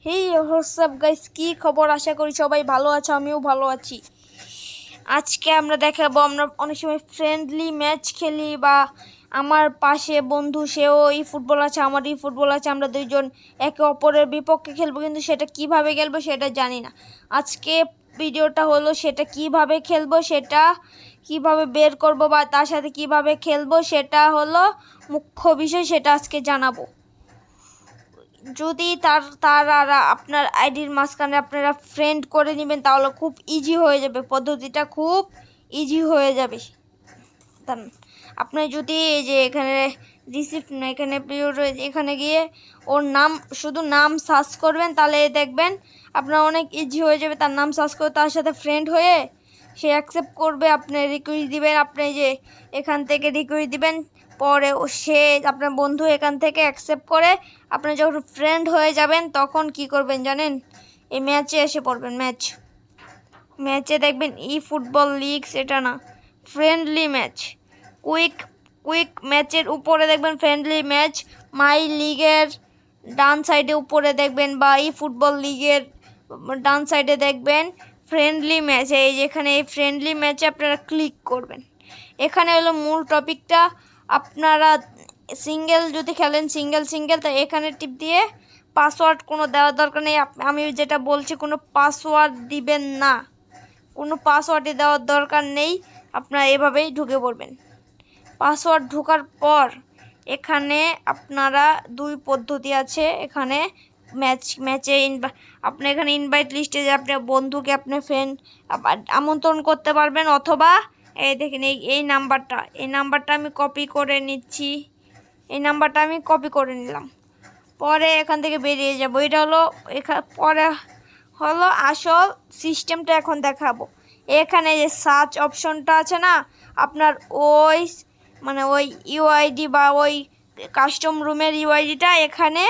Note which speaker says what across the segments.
Speaker 1: হেই WhatsApp guys, কি খবর? আশা করি সবাই ভালো আছে, আমিও ভালো আছি। আজকে আমরা দেখাবো আমরা অনেক সময় ফ্রেন্ডলি ম্যাচ খেলি, বা আমার পাশে বন্ধু সেও এই ফুটবল আছে, আমার এই ফুটবল আছে, আমরা দুইজন একে অপরের বিপক্ষে খেলবো, কিন্তু সেটা কিভাবে খেলবো সেটা জানি না। আজকে ভিডিওটা হলো সেটা কিভাবে খেলবো, সেটা কিভাবে বের করব, বা তার সাথে কিভাবে খেলবো সেটা হলো মুখ্য বিষয়, সেটা আজকে জানাবো। যদি তার আর আপনার আইডির মাঝখানে আপনারা ফ্রেন্ড করে নেবেন, তাহলে খুব ইজি হয়ে যাবে, পদ্ধতিটা খুব ইজি হয়ে যাবে। আপনি যদি এই যে এখানে রিসিপ্ট না, এখানে পিরিয়ড, এখানে গিয়ে ওর নাম, শুধু নাম সার্চ করবেন, তাহলে দেখবেন আপনার অনেক ইজি হয়ে যাবে। তার নাম সার্চ করে তার সাথে ফ্রেন্ড হয়ে সে অ্যাকসেপ্ট করবে, আপনি রিকোয়েস্ট দিবেন, আপনি যে এখান থেকে রিকোয়েস্ট দিবেন, পরে সে আপনার বন্ধু এখান থেকে অ্যাকসেপ্ট করে আপনি যখন ফ্রেন্ড হয়ে যাবেন তখন কি করবেন জানেন? এই ম্যাচে এসে পড়বেন। ম্যাচে দেখবেন ই ফুটবল লিগস, এটা না, ফ্রেন্ডলি ম্যাচ, কুইক ম্যাচের উপরে দেখবেন ফ্রেন্ডলি ম্যাচ, মাই লিগের ডান সাইডে উপরে দেখবেন, বা ই ফুটবল লিগের ডান সাইডে দেখবেন ফ্রেন্ডলি ম্যাচ। এই যেখানে এই ফ্রেন্ডলি ম্যাচে আপনারা ক্লিক করবেন। এখানে হলো মূল টপিকটা। আপনারা সিঙ্গেল যদি খেলেন, সিঙ্গেল তো এখানে টিপ দিয়ে পাসওয়ার্ড কোনো দেওয়ার দরকার নেই। আমি যেটা বলছি, কোনো পাসওয়ার্ড দিবেন না, কোনো পাসওয়ার্ডই দেওয়ার দরকার নেই। আপনারা এভাবেই ঢুকে পড়বেন। পাসওয়ার্ড ঢোকার পর এখানে আপনারা দুই পদ্ধতি আছে। এখানে ম্যাচে আপনি এখানে ইনভাইট লিস্টে যে আপনার বন্ধুকে আপনি ফ্রেন্ড আমন্ত্রণ করতে পারবেন, অথবা এই দেখেন এই নাম্বারটা আমি কপি করে নিচ্ছি। এই নাম্বারটা আমি কপি করে নিলাম, পরে এখান থেকে বেরিয়ে যাব। এটা হলো পরে হলো আসল সিস্টেমটা এখন দেখাবো। এখানে যে সার্চ অপশনটা আছে না, আপনার ওই ইউআইডি বা ওই কাস্টম রুমের ইউআইডিটা এখানে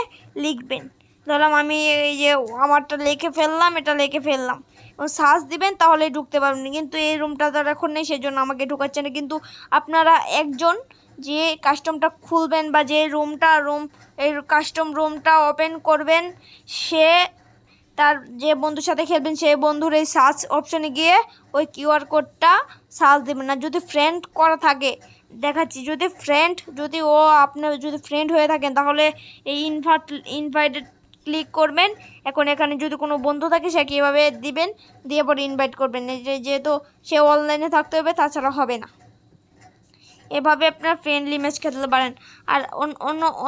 Speaker 1: লিখবেন। ধরলাম আমি এই যে আমারটা লিখে ফেললাম, এটা লিখে ফেললাম, এবং সার্চ দিবেন, তাহলেই ঢুকতে পারবেন। কিন্তু এই রুমটা তো এখন নেই, সেই জন্য আমাকে ঢুকাচ্ছে না। কিন্তু আপনারা একজন যে কাস্টমটা খুলবেন, বা যে এই কাস্টম রুমটা ওপেন করবেন, সে তার যে বন্ধুর সাথে খেলবেন সেই বন্ধুর এই সার্চ অপশনে গিয়ে ওই কিউআর কোডটা সার্চ দেবেন। না, যদি ফ্রেন্ড করা থাকে, দেখাচ্ছি, যদি আপনার যদি ফ্রেন্ড হয়ে থাকেন, তাহলে এই ইনভাইটেড ক্লিক করবেন। এখন এখানে যদি কোনো বন্ধু থাকে, সে কীভাবে দিবেন, দিয়ে পরে ইনভাইট করবেন। যেহেতু সে অনলাইনে থাকতে হবে, তাছাড়া হবে না। এভাবে আপনারা ফ্রেন্ডলি ম্যাচ খেলতে পারেন। আর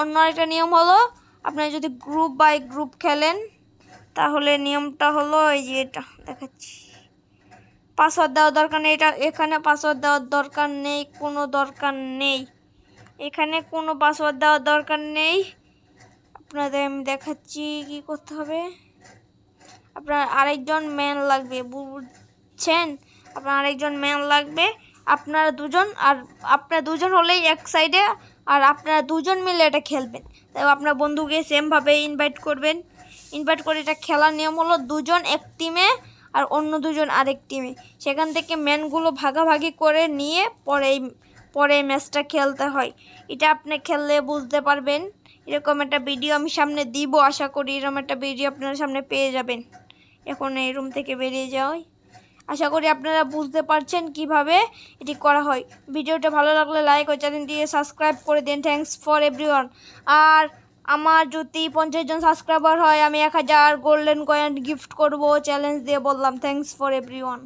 Speaker 1: অন্য একটা নিয়ম হলো, আপনারা যদি গ্রুপ বাই গ্রুপ খেলেন, তাহলে নিয়মটা হলো এই যে এটা দেখাচ্ছি। পাসওয়ার্ড দেওয়ার দরকার নেই, এখানে পাসওয়ার্ড দেওয়ার দরকার নেই, কোনো দরকার নেই, এখানে কোনো পাসওয়ার্ড দেওয়ার দরকার নেই। আপনাদের আমি দেখাচ্ছি কি করতে হবে। আপনার আরেকজন ম্যান লাগবে, বুঝছেন? আপনার আরেকজন ম্যান লাগবে, আপনারা দুজন, আর আপনার দুজন হলেই এক সাইডে, আর আপনারা দুজন মিলে এটা খেলবেন। তাই আপনার বন্ধুকে সেমভাবে ইনভাইট করবেন। ইনভাইট করে এটা খেলার নিয়ম হলো দুজন এক টিমে আর অন্য দুজন আরেক টিমে। সেখান থেকে ম্যানগুলো ভাগাভাগি করে নিয়ে পরে ম্যাচটা খেলতে হয়। এটা আপনি খেললে বুঝতে পারবেন। এরকম একটা ভিডিও আমি সামনে দিব, আশা করি এরকম একটা ভিডিও আপনারা সামনে পেয়ে যাবেন। এখন এই রুম থেকে বেরিয়ে যাই। আশা করি আপনারা বুঝতে পারছেন কিভাবে এটি করা হয়। ভিডিওটা ভালো লাগলে লাইক ও চ্যানেল দিয়ে সাবস্ক্রাইব করে দিন। Thanks for everyone. আর আমার যদি 50 জন সাবস্ক্রাইবার হয়, আমি 1000 গোল্ডেন কয়েন গিফট করব, চ্যালেঞ্জ দিয়ে বললাম। Thanks for everyone.